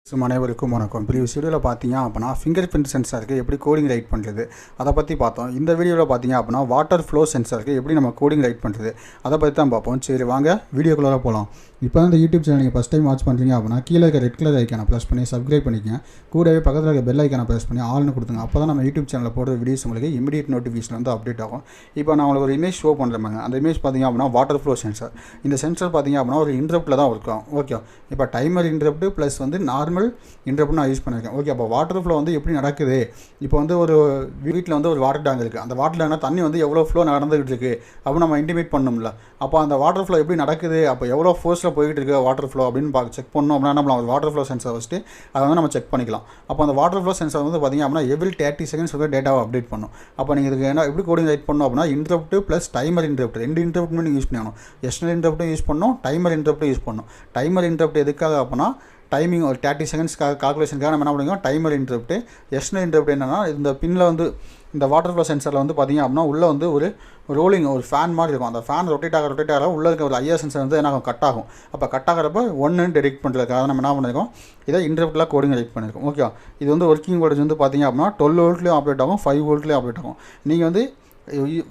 அனைவருக்கும் வணக்கம். ப்ரீவியஸ் வீடியோவில் பார்த்தீங்க அப்படின்னா ஃபிங்கர் பிரிண்ட் சென்சாருக்கு எப்படி கோடிங் ரைட் பண்ணுறது அதை பற்றி பார்த்தோம். இந்த வீடியோவில் பார்த்தீங்க அப்படின்னா வாட்டர் ஃப்ளோ சென்சாருக்கு எப்படி நம்ம கோடிங் ரைட் பண்ணுறது அதை பற்றி தான் பார்ப்போம். சரி வாங்க வீடியோக்குள்ளே போகலாம். இப்போ தான் இந்த யூடியூப் சேனல் நீங்கள் ஃபஸ்ட் டைம் வாட்ச் பண்ணுறீங்க அப்படின்னா கீழே இருக்க ரெட் கலர் ஐக்கானை ப்ரெஸ் பண்ணி சப்ஸ்கிரைப் பண்ணிக்கங்க. கூடவே பக்கத்தில் இருக்க பெல் ஐக்கானை ப்ரெஸ் பண்ணி ஆல்னு கொடுத்துங்க. அப்போ தான் நம்ம யூடியூப் சேனலில் போடுற வீடியோஸ் உங்களுக்கு இமீடியட் நோட்டிஃபிகேஷன் வந்து அப்டேட் ஆகும். இப்போ நான் உங்களுக்கு ஒரு இமேஜ் ஷோ பண்ணுறேன். அந்த இமேஜ் பார்த்தீங்க அப்படின்னா வாட்டர் ஃப்ளோ சென்சார். இந்த சென்சார் பார்த்தீங்க அப்படின்னா ஒரு இன்டரப்ட்டில் தான் இருக்கும். ஓகே, இப்போ டைமர் இன்டரப்ட் ப்ளஸ் வந்து நார்மல் இன்டரப்ட் நான் யூஸ் பண்ணியிருக்கேன். ஓகே, அப்போ வாட்டர் ஃப்ளோ வந்து எப்படி நடக்குது? இப்போ வந்து ஒரு வீட்டில் வந்து ஒரு வாட்டர் டேங்க் இருக்குது. அந்த வாட்டர் டேங்க்னா தண்ணி வந்து எவ்வளோ ஃப்ளோ நடந்துகிட்டு இருக்குது அப்போ நம்ம இன்டிமேட் பண்ணணும்ல. அப்போ அந்த வாட்டர் ஃப்ளோ எப்படி நடக்குது, அப்போ எவ்வளோ ஃபோர்ஸில் போய்கிட்டு இருக்குது வாட்டர் ஃப்ளோ அப்படின்னு செக் பண்ணணும் அப்படின்னா நம்ம வாட்டர் ஃப்ளோ சென்சார் வச்சுட்டு அதை வந்து நம்ம செக் பண்ணிக்கலாம். அப்போ அந்த வாட்டர் ஃப்ளோ சென்சார் வந்து பார்த்திங்க அப்படின்னா எவ்ரி 30 செகண்ட்ஸ் வந்து டேட்டாவை அப்டேட் பண்ணும். அப்போ நீங்கள் இதுக்கு என்ன எப்படி கோடிங் ரைட் பண்ணணும் அப்படின்னா இன்டரப்ட் ப்ளஸ் டைமர் இன்டரப்ட் ரெண்டு இன்டரப்ட்டும் நீங்கள் யூஸ் பண்ணணும். எக்ஸ்டர்னல் இன்டரப்ட்டும் யூஸ் பண்ணணும், டைமர் இன்டரப்ட்டும் யூஸ் பண்ணணும். டைமர் இன்டரப்ட் எதுக்காக அப்படின்னா டைமிங் ஒரு 30 செகண்ட்ஸ்க்காக கால்குலேஷனுக்காக நம்ம என்ன பண்ணுவோம் டைமர் இன்டரப்ட். எக்ஸ்டர்னல் இன்டரப்ட் என்னென்னா இந்த பின்னில் வந்து இந்த வாட்டர் ஃப்ளோ சென்சரில் வந்து பார்த்திங்க அப்படின்னா உள்ளே வந்து ஒரு ரோலிங் ஒரு ஃபேன் மாதிரி இருக்கும். அந்த ஃபேன் ரொட்டேட் ஆக உள்ளே இருக்க ஒரு ஐஆர் சென்சர் வந்து என்ன கட் ஆகும். அப்போ கட் ஆகிறப்ப ஒன்று டிடெக்ட் பண்ணுறதுக்காக நம்ம என்ன பண்ணியிருக்கோம் இதை இன்டரப்ட்டில் கோடிங் ரைட் பண்ணியிருக்கோம். ஓகே, இது வந்து ஒர்க்கிங் வோல்டேஜ் வந்து பார்த்திங்க அப்படின்னா 12 வோல்ட்லேயும் ஆப்ரேட் ஆகும், 5 வோல்ட்லேயும் ஆப்ரேட் ஆகும். நீங்கள் வந்து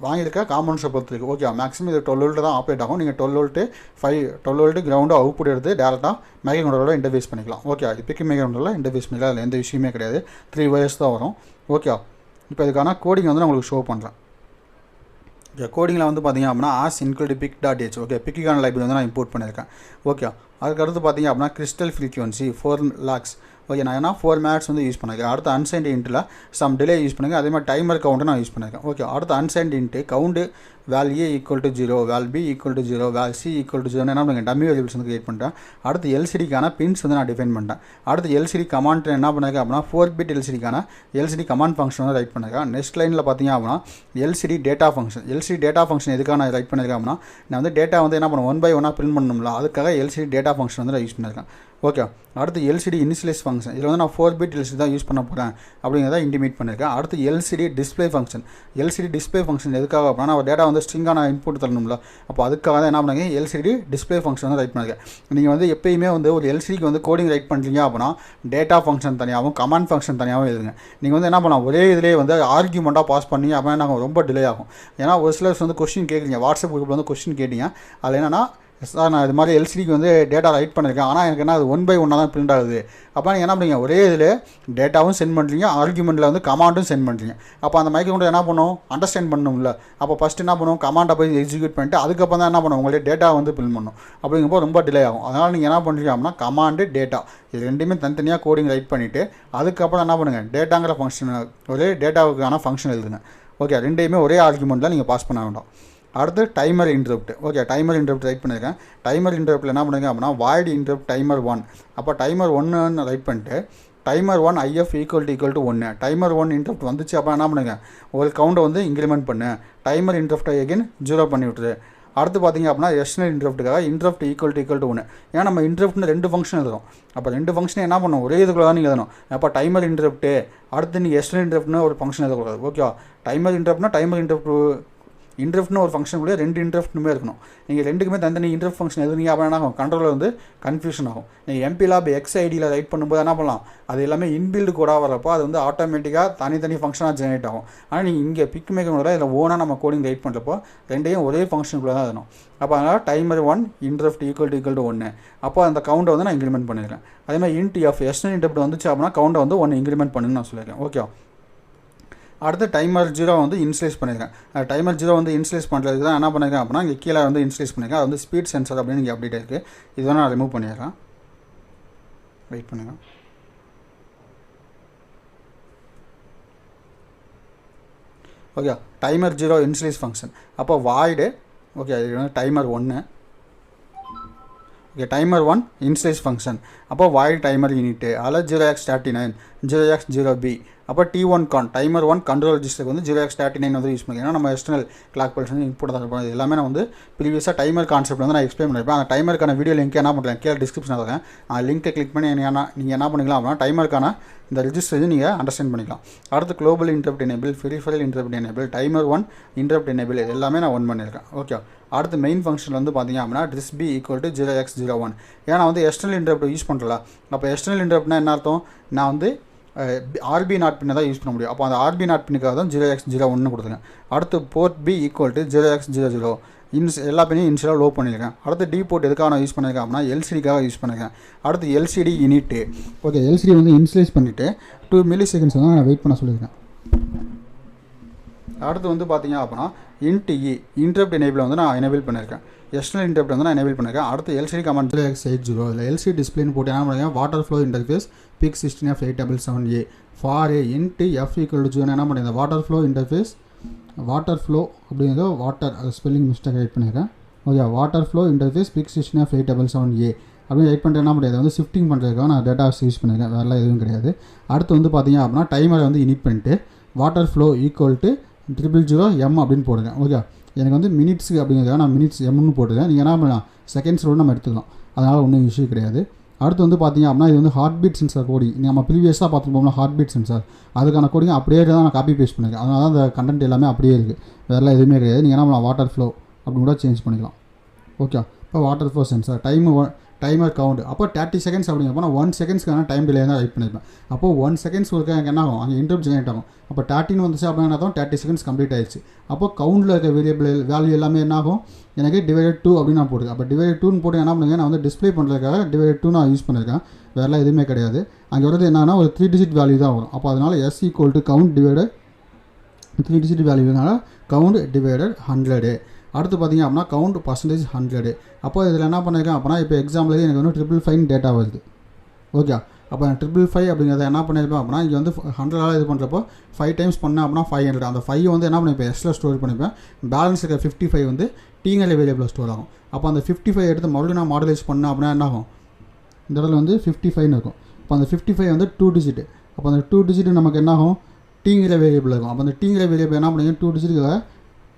வாங்கியிருக்க காம்பனன்ஸை பொறுத்து இருக்குது. ஓகே, மேக்ஸிமம் இது 12 வோல்ட்டு தான் ஆப்ரேட் ஆகும். நீங்கள் 12 வோல்ட்டு கிரவுண்டு அவுட்புட் எடுத்து டேரெக்டாக மைக்ரோ கண்ட்ரோலோட இன்டர்ஃபேஸ் பண்ணிக்கலாம். ஓகே, இது பிக் மைக்ரோ கண்ட்ரோலில் இன்டர்ஃபேஸ் பண்ணிக்கலாம். அதில் எந்த விஷயமே கிடையாது. 3 வயர்ஸ் தான் வரும். ஓகே, இப்போ இதுக்கான கோடிங் வந்து நான் உங்களுக்கு ஷோ பண்ணுறேன். ஓகே, கோடிங்கில் வந்து பார்த்திங்க அப்படின்னா ஆஸ் இன்க்ளூட் pic.h. ஓகே, பிக்கான லைப்ரரி வந்து நான் இம்போர்ட் பண்ணியிருக்கேன். ஓகே, அதுக்கடுத்து பார்த்திங்க அப்படின்னா கிறிஸ்டல் ஃப்ரீக்வன்சி 4 lakhs. ஓகே, நான் ஏன்னா 4 minutes வந்து யூஸ் பண்ணியிருக்கேன். அடுத்து அன்சைன்ட் இன்ட்டில் சம் டிலே யூஸ் பண்ணியிருக்கேன். அதே மாதிரி டைமர் கவுண்ட்டு நான் யூஸ் பண்ணியிருக்கேன். ஓகே, அடுத்து unsigned int count val A equal to 0, val B equal to 0, val C equal to 0 என்ன பண்ணுங்க டம்மி வேரியபிள்ஸ் வந்து கிரியேட் பண்ணிட்டேன். அடுத்து எல்சிடிக்கான பின்ஸ் வந்து நான் டிஃபைன் பண்ணிட்டேன். அடுத்து எல்சிடி கமாண்ட் என்ன பண்ணியிருக்கேன் அப்படின்னா 4 bit எல்சிடிக்கான எல்சிடி கமாண்ட் ஃபங்க்ஷன் வந்து ரைட் பண்ணியிருக்கேன். நெக்ஸ்ட் லைனில் பார்த்தீங்க அப்படின்னா எல்சிடி டேட்டா ஃபங்க்ஷன் எதுக்காக நான் ரைட் பண்ணியிருக்கேன் அப்படின்னா நான் வந்து டேட்டா வந்து என்ன பண்ணுவேன் 1 by 1 பிரிண்ட் பண்ணணும்ல, அதுக்காக எல்சிடி டேட்டா ஃபங்க்ஷன் வந்து நான் யூஸ் பண்ணியிருக்கேன். ஓகே, அடுத்து எல்சிடி இனிஷியலைஸ் ஃபங்க்ஷன். இதில் வந்து நான் 4 bit எல்சிடி தான் யூஸ் பண்ண போகிறேன் அப்படிங்கிறத இன்டிமேட் பண்ணியிருக்கேன். அடுத்து எல்சிடி டிஸ்பிளே ஃபங்க்ஷன். எதுக்காக அப்படின்னா நான் டேட்டா வந்து ஸ்ட்ரிங்கான இன்புட் தரணும்ல, அப்போ அதுக்காக தான் என்ன பண்ணுங்க எல்சிடி டிஸ்பிளே ஃபங்க்ஷன் வந்து ரைட் பண்ணியிருக்கேன். நீங்கள் வந்து எப்பயுமே வந்து ஒரு எல்சிடிக்கு வந்து கோடிங் ரைட் பண்ணுறீங்க அப்படின்னா டேட்டா ஃபங்க்ஷன் தனியாகவும் கமாண்ட் ஃபங்க்ஷன் தனியாகவும் எழுதுங்க. நீங்கள் வந்து என்ன பண்ணலாம் ஒரே இதிலே வந்து ஆர்கியூமெண்ட்டாக பாஸ் பண்ணி அப்படின்னா நாங்கள் ரொம்ப டிலே ஆகும். ஏன்னா ஒரு சிலர் வந்து கொஸ்டின் கேட்குறீங்க, வாட்ஸ்அப் குரூப்பில் வந்து கொஸ்டின் கேட்டீங்க. அதில் என்னென்னா சார் நான் இது மாதிரி எல்சிடிக்கு வந்து டேட்டா ரைட் பண்ணியிருக்கேன், ஆனால் எனக்கு என்ன அது 1 by 1 தான் பிரிண்ட் ஆகுது. அப்போ நீங்கள் என்ன பண்ணுறீங்க ஒரே இதில் டேட்டாவும் சென்ட் பண்ணுறீங்க, ஆர்கியூமெண்ட்டில் வந்து கமாண்டும் சென்ட் பண்ணுறீங்க. அப்போ அந்த மைக்ரோ கண்ட்ரோலர் என்ன பண்ணும் அண்டர்ஸ்டாண்ட் பண்ணணும்ல. அப்போ ஃபஸ்ட்டு என்ன பண்ணுவோம் கமாண்டை போய் எக்ஸிக்யூட் பண்ணிட்டு அதுக்கப்புறம் தான் என்ன பண்ணுவோம் உங்களுடைய டேட்டா வந்து பிரிண்ட் பண்ணணும். அப்படிங்கும்போது ரொம்ப டிலே ஆகும். அதனால் நீங்கள் என்ன பண்ணுறீங்க அப்படின்னா கமாண்டு டேட்டா இது ரெண்டுமே தனித்தனியாக கோடிங் ரைட் பண்ணிவிட்டு அதுக்கப்புறம் என்ன பண்ணுங்கள் டேட்டாங்கிற ஃபங்க்ஷன் ஒரே டேட்டாவுக்கான ஃபங்க்ஷன் எழுதுங்க. ஓகே, ரெண்டையுமே ஒரே ஆர்கியூமெண்ட்டில் நீங்கள் பாஸ் பண்ண வேண்டாம். அடுத்து timer interrupt. Okay, timer interrupt right பண்ணியிருக்கேன். டைமர் இன்டரப்ட்டில் என்ன பண்ணுங்க அப்படின்னா வாய்டு இன்டரப்ட் டைமர் 1. அப்போ டைமர் 1 ரைட் பண்ணிட்டு timer 1 IF equal to 1. Timer 1 interrupt வந்துச்சு அப்போ என்ன பண்ணுங்க ஒரு கவுண்டை வந்து இன்க்ரிமெண்ட் பண்ணு. டைமர் இன்டரப்டை எகைன் 0 பண்ணி விட்டுரு. அடுத்து பார்த்திங்க அப்படின்னா எக்ஸ்டர்னல் இன்டரப்ட்டுக்காக இன்டரப்ட் ஈக்குவல் டு 1. ஏன்னா நம்ம இன்டரப்ட்னு 2 ஃபங்க்ஷன் எழுதுறோம். அப்போ 2 ஃபங்க்ஷன் என்ன பண்ணும் ஒரே இதுக்குள்ள தான் நீங்கள் எழுதணும். அப்போ டைமர் இன்டரப்ட்டு அடுத்து நீங்கள் எக்ஸ்டர்னல் இன்டரப்ட்னு ஒரு ஃபங்க்ஷன் எழுதக்கூடாது. ஓகே, டைமர் இன்டரப்ட்னா டைமர் இன்டரப்ட்னு ஒரு ஃபங்க்ஷனுக்குள்ளே 2 இன்டரப்ட்டுமே இருக்கணும். நீங்கள் ரெண்டுக்குமே தனித்தனி இன்டரப்ட் ஃபங்க்ஷன் எழுதுனீங்க அப்படின்னா கண்ட்ரோலில் வந்து கன்ஃபியூஷன் ஆகும். நீங்கள் எம்பிலாப் XIDயில் ரைட் பண்ணும்போது என்ன பண்ணலாம் அது எல்லாமே இன்பில்டு கோடாக வரப்போ அது வந்து ஆட்டோமேட்டிக்காக தனித்தனி ஃபங்க்ஷனாக ஜெனரேட் ஆகும். ஆனால் நீங்கள் இங்கே பிக் மேக்கர் இதில் ஓனாக நம்ம கோடிங் ரைட் பண்ணுறப்போ ரெண்டையும் ஒரே ஃபங்க்ஷனுக்குள்ளே தான் இருக்கணும். அப்போ அதனால் டைமர் 1 இன்டரப்ட் ஈக்குவல் டு 1. அப்போ அந்த கவுண்டை வந்து நான் இன்க்ரிமெண்ட் பண்ணியிருக்கேன். அதே மாதிரி இன்ட் எஃப் எக்ஸ்டர்னல் இன்டரப்ட் வந்துச்சு அப்படின்னா கவுண்டை வந்து 1 இன்க்ரிமெண்ட் பண்ணுன்னு நான் சொல்லியிருக்கேன். ஓகே, அடுத்து டைமர் 0 வந்து இன்ஸ்லைஸ் பண்ணியிருக்கேன். டைமர் 0 வந்து இன்ஸ்லைஸ் பண்ணுறதுக்கு தான் என்ன பண்ணியிருக்கேன் அப்படின்னா இங்கே கீழே வந்து இன்ஸ்லைஸ் பண்ணியிருக்கேன். அது வந்து ஸ்பீட் சென்சர் அப்படின்னு இங்கே அப்டேட் இருக்குது. இது வந்து நான் ரிமூவ் பண்ணிடுறேன். வெயிட் பண்ணுங்கள். Okay, timer 0 initialise function. அப்போ வாய்டு ஓகே இது வந்து timer 1. Okay, timer 1 initialise function. அப்போ வாய்டு டைமர் யூனிட்டு அதில் 0x39 0x0b அப்போ T1 கான் டைமர் 1 கண்ட்ரோல் ரெஜிஸ்டருக்கு வந்து 0x39 வந்து யூஸ் பண்ணிக்கிறேன். நம்ம எக்ஸ்டர்னல் கிளாக் பல்ஸ் வந்து இன்புட் தான் பண்ணுறது. எல்லாமே நான் வந்து ப்ரீவியஸாக டைமர் கான்செப்ட் வந்து நான் எக்ஸ்பிளைன் பண்ணியிருப்பேன். அந்த டைமருக்கான வீடியோ லிங்க் என்ன பண்ணுறேன் கீழே டிஸ்கிரிப்ஷனில் இருக்கேன். அந்த லிங்க்கை கிளிக் பண்ணி நீங்கள் என்ன பண்ணிக்கலாம் அப்படின்னா டைமருக்கான இந்த ரெஜிஸ்டர் நீங்கள் அண்டர்ஸ்டாண்ட் பண்ணிக்கலாம். அடுத்து global interrupt enable, peripheral interrupt enable, timer 1 interrupt enable இது எல்லாமே நான் பண்ணியிருக்கேன். ஓகே, அடுத்து மெயின் ஃபங்க்ஷன் வந்து பார்த்தீங்க அப்படின்னா டிஸ்பி ஈக்குவல் டு 0x01. ஏன்னா வந்து எக்ஸ்டர்னல் இன்டரப்ட் யூஸ் பண்ணுறல. அப்போ எக்ஸ்டர்னல் இன்டரப்ட்னா என்ன அர்த்தம், நான் வந்து RB நாட் பின்னை தான் யூஸ் பண்ண முடியும். அப்போ அந்த RB நாட் பின்னுக்காக தான் 0x01 கொடுத்துருக்கேன். அடுத்து board B equal to 0x00 எல்லா பின்னையும் இன்ஷியலாக லோ பண்ணியிருக்கேன். அடுத்து டி போர்ட் எதுக்காக நான் யூஸ் பண்ணியிருக்கேன் அப்படின்னா LCDக்காக யூஸ் பண்ணியிருக்கேன். அடுத்து LCD யூனிட்டு. ஓகே, LCD வந்து இன்ஸ்லைஸ் பண்ணிவிட்டு 2 மில்லி-செகண்ட்ஸ் வந்து நான் வெயிட் பண்ண சொல்லியிருக்கேன். அடுத்து வந்து பார்த்தீங்க அப்படின்னா இன்ட் E இன்டரப்ட் எனேபிள் வந்து நான் எனேபிள் பண்ணியிருக்கேன். எக்ஸ்டர்னல் இன்டரப்ட் வந்து நான் எனேபிள் பண்ணியிருக்கேன். அடுத்து LCD கமாண்ட் 0x80 இல்லை LCD டிஸ்பிளேன்னு போட்டு என்ன பண்ணுறேன் water flow interface PIC16F877A for int F equal to 0 என்ன பண்ணுறேன் water flow interface water flow அப்படிங்கிறது வாட்டர் ஸ்பெல்லிங் மிஸ்டேக் ரைட் பண்ணியிருக்கேன். Okay, water flow interface PIC16F877A அப்படின்னு ரைட் பண்ணிட்டு என்ன பண்ணுறது வந்து ஷிஃப்டிங் பண்ணுறதுக்காக நான் டேட்டாஸ் யூஸ் பண்ணியிருக்கேன். வேறெல்லாம் எதுவும் கிடையாது. அடுத்து வந்து பார்த்தீங்க அப்படின்னா டைமரை வந்து இனிட் பண்ணிட்டு water flow equal to 000M அப்படின்னு போடுங்க. ஓகே, எனக்கு வந்து மினிட்ஸுக்கு அப்படிங்கிறதுக்காக நான் மினிட்ஸ் எம்னு போட்டுருக்கேன். நீங்கள் என்ன பண்ணலாம் செகண்ட்ஸோடு நம்ம எடுத்துக்கலாம், அதனால் ஒன்றும் இஷ்யூ கிடையாது. அடுத்து வந்து பார்த்தீங்க அப்படின்னா இது வந்து ஹார்ட் பீட் சென்சார் கோடிங். நம்ம ப்ரீவியஸாக பார்த்துருப்போம்னா ஹார்ட் பீட் சென்சார் அதுக்கான கோடிங் அப்படியே தான் நான் காப்பி பேஸ்ட் பண்ணியிருக்கேன். அதனால தான் அந்த கண்டென்ட் எல்லாமே அப்படியே இருக்குது, வேறெல்லாம் எதுவுமே கிடையாது. நீங்கள் என்ன பண்ணலாம் வாட்டர் ஃப்ளோ அப்படின்னு கூட சேஞ்ச் பண்ணிக்கலாம். ஓகே, இப்போ water flow sensor timer count அப்போ 30 செகண்ட்ஸ் அப்படிங்கிறப்போ நான் 1 செகண்ட்ஸ்க்கான டைம் டிலே தான் ரைட் பண்ணியிருப்பேன். அப்போது 1 செகண்ட்ஸ் ஒருக்க எனக்கு என்ன ஆகும் அங்கே இன்டரப்ட் ஜெனரேட் ஆகும். அப்போ 13 வந்துச்சு அப்படின்னா 30 செகண்ட்ஸ் கம்ப்ளீட் ஆயிடுச்சு. அப்போ கவுண்டில் இருக்க வேரியபிள் வேல்யூ எல்லாமே என்ன ஆகும் எனக்கு டிவைடட் 2 அப்படின்னு நான் போட்டுருக்கேன். அப்போ டிவைடட் 2ன்னு போட்டு என்ன பண்ணுங்க நான் வந்து டிஸ்பிளே பண்ணுறதுக்காக டிவைடட் 2 நான் யூஸ் பண்ணியிருக்கேன். வேறெல்லாம் எதுவுமே கிடையாது. அங்கே வரது என்னன்னா ஒரு 3 டிஜிட் வேல்யூ தான் வரும். அப்போ அதனால் S equal to count divided 3 digit வேல்யூனால கவுண்ட் டிவைடட் 100. அடுத்து பார்த்தீங்க அப்படின்னா கவுண்ட் பர்சன்டேஜ் 100. அப்போ இதில் என்ன பண்ணியிருக்கேன் அப்படின்னா இப்போ எக்ஸாம்பிள் எனக்கு வந்து 555 டேட்டா வருது. ஓகே, அப்போ 555 அப்படிங்கிறத என்ன பண்ணியிருப்பேன் அப்படின்னா இங்கே வந்து 100 இது பண்ணுறப்போ 5 டைம்ஸ் பண்ணேன் அப்படின்னா 500. அந்த 5 வந்து என்ன பண்ணிப்பேன் எஸ்ல ஸ்டோர் பண்ணிப்பேன். பேலன்ஸ் இருக்க 55 வந்து டீங்கல் வேரியபிளில் ஸ்டோர் ஆகும். அப்போ அந்த 55 எடுத்து மறுபடியும் நான் மாடுலேட் பண்ணேன் அப்படின்னா என்ன ஆகும் இந்த இடத்துல வந்து 55 இருக்கும். அப்போ அந்த 55 வந்து 2 டிஜிட். அப்போ அந்த 2 டிஜிட் நமக்கு என்ன ஆகும் டீங்கிற வேரியபிள் இருக்கும். அப்போ அந்த டீங்கிற வேரியபிள் என்ன பண்ணுங்க 2 டிஜிட்டுக்கு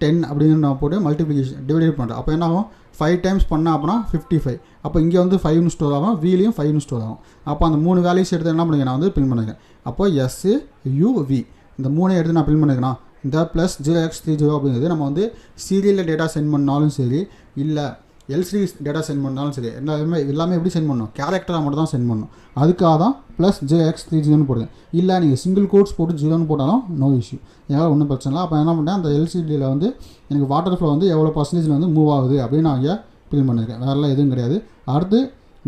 10 அப்படின்னு நான் போட்டு மல்டிப்ளிகேஷன் டிவைட் பண்ணுறேன். அப்போ என்ன ஆகும் 5 டைம்ஸ் பண்ணால் அப்படின்னா 55. அப்போ இங்கே வந்து 5 ஸ்டோர் ஆகும், வீலையும் 5 ஸ்டோர் ஆகும். அப்போ அந்த 3 வேல்யூஸ் எடுத்து என்ன பண்ணுங்க நான் வந்து பிரிண்ட் பண்ணிக்கிறேன். அப்போ SUV இந்த 3 எடுத்து நான் பிரிண்ட் பண்ணிக்கிறேன். இந்த ப்ளஸ் 0x30 அப்படிங்கிறது நம்ம வந்து சீரியலில் டேட்டா சென்ட் பண்ணாலும் சரி இல்லை LCD டேட்டா சென்ட் பண்ணாலும் சரி எல்லாமே எப்படி சென்ட் பண்ணணும் கேரக்டராக மட்டும் தான் சென்ட் பண்ணணும். அதுக்காக தான் ப்ளஸ் 0x30 போடுங்க. இல்லை நீங்கள் சிங்கிள் கோட்ஸ் போட்டு 0ன்னு போட்டாலும் நோ இஷ்யூ, என்னால் ஒன்றும் பிரச்சனை இல்லை. அப்போ என்ன பண்ணேன் அந்த LCDயில் வந்து எனக்கு வாட்டர் ஃப்ளோ வந்து எவ்வளோ பர்சன்டேஜில் வந்து மூவ் ஆகுது அப்படின்னு நான் இங்கே பிரிண்ட் பண்ணியிருக்கேன். வேறெல்லாம் எதுவும் கிடையாது. அடுத்து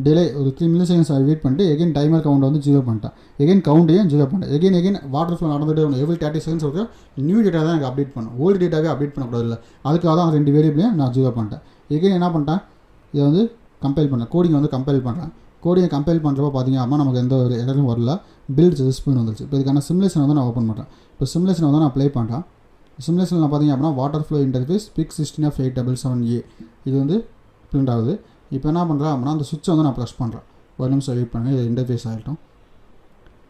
டிலே ஒரு 3 மில்லி-செகண்ட்ஸ் வெயிட் பண்ணிட்டு எகைன் டைமர் கவுண்ட் வந்து 0 பண்ணிட்டேன். எகைன் கவுண்ட்டையும் 0 பண்ணிட்டேன். எகைன் வாட்டர் ஃப்ளோ நடந்துகிட்டே ஒன்று எவ்ரி 30 செகண்ட்ஸ் வரைக்கும் நியூ டேட்டா தான் எனக்கு அப்டேட் பண்ணணும், ஓல்டு டேட்டாவே அப்டேட் பண்ணக்கூடாது. இல்லை அதுக்காக தான் 2 வேரியபிளையும் நான் 0 பண்ணிட்டேன். எகைன் என்ன பண்ணிட்டேன் இதை வந்து கம்பைல் பண்ணேன், கோடிங் வந்து கம்பைல் பண்ணுறேன். கோடிங்கை கம்பைல் பண்ணுறப்போ பார்த்தீங்க அப்படின்னா நமக்கு எந்த ஒரு எரரும் வரல, பில்ட் ரெஸ்பான்ஸ் வந்துருச்சு. இப்போ இதுக்கான சிமுலேஷன் வந்து நான் ஓப்பன் பண்ணுறேன். இப்போ சிமுலேஷன் வந்து நான் ப்ளே பண்ணுறேன். சிமுலேஷனில் பார்த்தீங்க அப்படின்னா வாட்டர் ஃப்ளோ இன்டர்ஃபேஸ் PIC16F877A இது வந்து பிரிண்ட் ஆகுது. இப்போ என்ன பண்ணுறேன் அப்படின்னா அந்த சுவிட்சை வந்து நான் ப்ரெஸ் பண்ணுறேன். ஒரு நிமிஷம் வெயிட் பண்ணுங்கள், இது இன்டர்ஃபேஸ் ஆகிட்டோம்.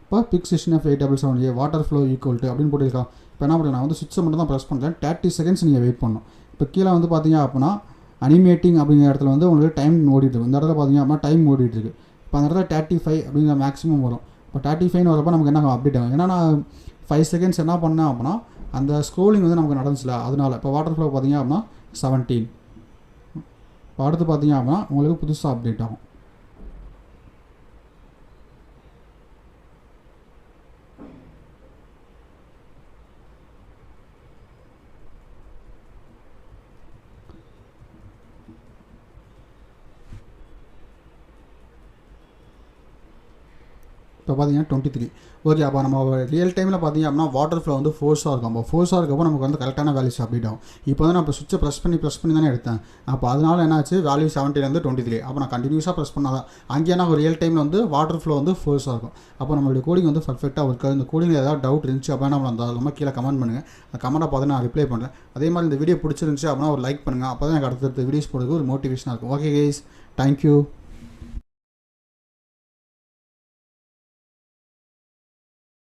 இப்போ PIC16F877A water flow equal to அப்படின்னு போட்டிருக்கோம். இப்போ என்ன பண்ணுறேன் நான் வந்து சுவிட்சை மட்டும் தான் ப்ரெஸ் பண்ணுறேன். 30 செகண்ட்ஸ் நீங்கள் வெயிட் பண்ணணும். இப்போ கீழே வந்து பார்த்தீங்க அப்படின்னா அனிமேட்டிங் அப்படிங்கிற இடத்துல வந்து உங்களுக்கு டைம் ஓடிட்டு இருக்கு. இந்த இடத்துல பார்த்தீங்க அப்படின்னா டைம் ஓடிட்டு இருக்குது. இப்போ அந்த இடத்துல 35 அப்படிங்கிற மேக்ஸிமம் வரும். இப்போ 35 வரப்போ நமக்கு என்ன அப்டேட் ஆகும். ஏன்னா நான் 5 செகண்ட்ஸ் என்ன பண்ணேன் அப்படின்னா அந்த ஸ்க்ரோலிங் வந்து நமக்கு நடந்துச்சுல அதனால். இப்போ வாட்டர் ஃப்ளோ பார்த்தீங்க அப்படின்னா 17. இப்போ அடுத்து பார்த்தீங்க அப்படின்னா உங்களுக்கு புதுசாக அப்டேட் ஆகும். இப்போ பார்த்தீங்கன்னா 23. ஓகே, அப்போ நம்ம ரியல் டைமில் பார்த்தீங்க அப்படின்னா வாட்டர் ஃப்ளோ வந்து ஃபோர்ஸாக இருக்கும். அப்போ ஃபோர்ஸாக இருக்கப்போ நமக்கு வந்து கரெக்டான வேல்யூஸ் அப்டேட் ஆகும். இப்போ வந்து நான் இப்போ சுவிட்சை ப்ரெஸ் பண்ணி தானே எடுத்தேன். அப்போ அதனால் என்னாச்சு வேல்யூ 17 23. அப்போ நான் கண்டினியூஸாக ப்ரெஸ் பண்ணாதான் அங்கேயே நான் ஒரு ரியல் டைமில் வந்து வாட்டர் ஃப்ளோ வந்து ஃபோர்ஸாக இருக்கும். அப்போ நம்மளுடைய கோடிங் வந்து பர்ஃபெக்டாக இருக்காது. இந்த கோடிங்கில் ஏதாவது டவுட் இருந்துச்சு அப்படின்னா நம்ம அந்த நம்ம கீழே கமெண்ட் பண்ணுங்கள். அந்த கமெண்ட்டை பார்த்து நான் ரிப்ளை பண்ணுறேன். அதே மாதிரி இந்த வீடியோ பிடிச்சிருந்துச்சு அப்படின்னா ஒரு லைக் பண்ணுங்கள். அப்போ தான் எனக்கு அடுத்தடுத்த வீடியோஸ் போடுறதுக்கு ஒரு மோட்டிவேஷனாக இருக்கும். Okay guys, thank you.